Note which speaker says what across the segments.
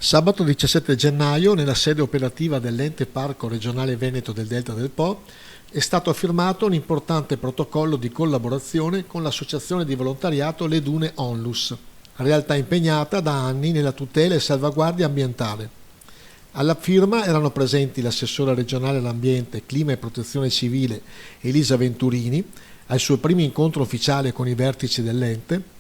Speaker 1: Sabato 17 gennaio, nella sede operativa dell'Ente Parco Regionale Veneto del Delta del Po, è stato firmato un importante protocollo di collaborazione con l'associazione di volontariato Le Dune Onlus, realtà impegnata da anni nella tutela e salvaguardia ambientale. Alla firma erano presenti l'assessore regionale all'ambiente, clima e protezione civile Elisa Venturini, al suo primo incontro ufficiale con i vertici dell'ente,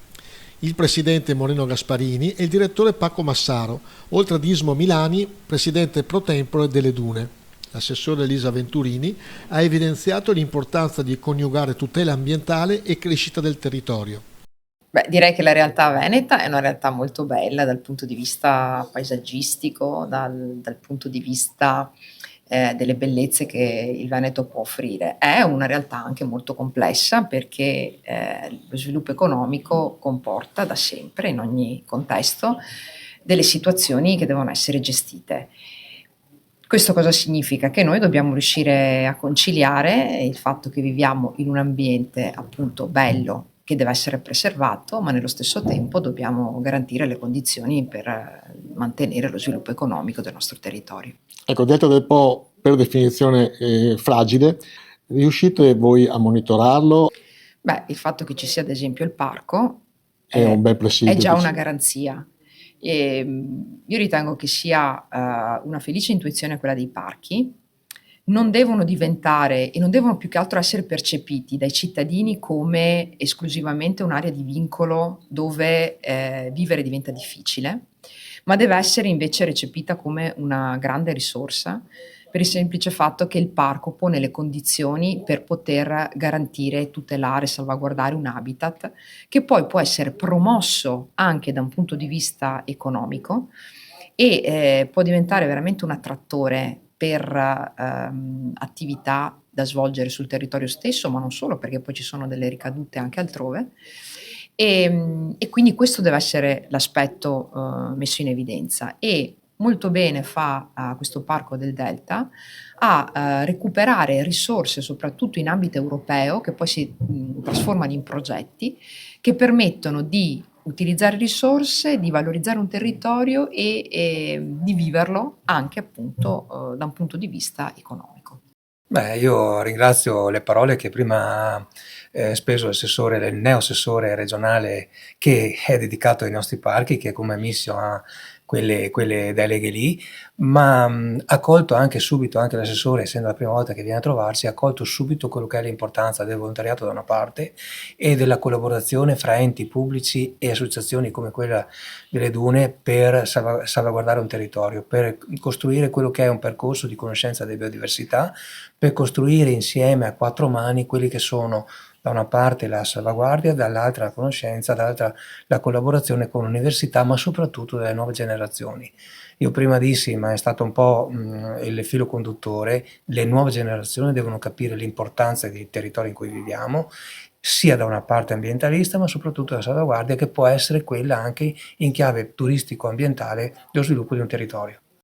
Speaker 1: il presidente Moreno Gasparini e il direttore Paco Massaro, oltre ad Ismo Milani, presidente pro tempore delle Dune. L'assessore Elisa Venturini ha evidenziato l'importanza di coniugare tutela ambientale e crescita del territorio.
Speaker 2: Beh, direi che la realtà veneta è una realtà molto bella dal punto di vista paesaggistico, dal punto di vista delle bellezze che il Veneto può offrire. È una realtà anche molto complessa perché lo sviluppo economico comporta da sempre, in ogni contesto, delle situazioni che devono essere gestite. Questo cosa significa? Che noi dobbiamo riuscire a conciliare il fatto che viviamo in un ambiente appunto bello, che deve essere preservato, ma nello stesso tempo dobbiamo garantire le condizioni per mantenere lo sviluppo economico del nostro territorio.
Speaker 1: Ecco, Delta del Po per definizione è fragile, riuscite voi a monitorarlo?
Speaker 2: Beh, il fatto che ci sia ad esempio il parco
Speaker 1: È un bel
Speaker 2: è
Speaker 1: presidio,
Speaker 2: già una
Speaker 1: diciamo.
Speaker 2: garanzia. Io ritengo che sia una felice intuizione quella dei parchi. Non devono diventare e non devono più che altro essere percepiti dai cittadini come esclusivamente un'area di vincolo dove vivere diventa difficile, ma deve essere invece recepita come una grande risorsa per il semplice fatto che il parco pone le condizioni per poter garantire, tutelare, salvaguardare un habitat che poi può essere promosso anche da un punto di vista economico e può diventare veramente un attrattore per attività da svolgere sul territorio stesso, ma non solo, perché poi ci sono delle ricadute anche altrove. E quindi questo deve essere l'aspetto messo in evidenza. E molto bene fa questo Parco del Delta a recuperare risorse, soprattutto in ambito europeo, che poi si trasformano in progetti che permettono di utilizzare risorse, di valorizzare un territorio e di viverlo anche appunto da un punto di vista economico.
Speaker 3: Beh, io ringrazio le parole che prima ha speso il neo-assessore regionale che è dedicato ai nostri parchi, che come Missio ha quelle deleghe lì, ma ha colto anche subito, anche l'assessore, essendo la prima volta che viene a trovarsi, ha colto subito quello che è l'importanza del volontariato da una parte e della collaborazione fra enti pubblici e associazioni come quella delle Dune per salvaguardare un territorio, per costruire quello che è un percorso di conoscenza della biodiversità, per costruire insieme a quattro mani quelli che sono da una parte la salvaguardia, dall'altra la conoscenza, dall'altra la collaborazione con l'università, ma soprattutto delle nuove generazioni. Io prima dissi, ma è stato un po' il filo conduttore, le nuove generazioni devono capire l'importanza dei territori in cui viviamo, sia da una parte ambientalista, ma soprattutto la salvaguardia, che può essere quella anche in chiave turistico-ambientale dello sviluppo di un territorio.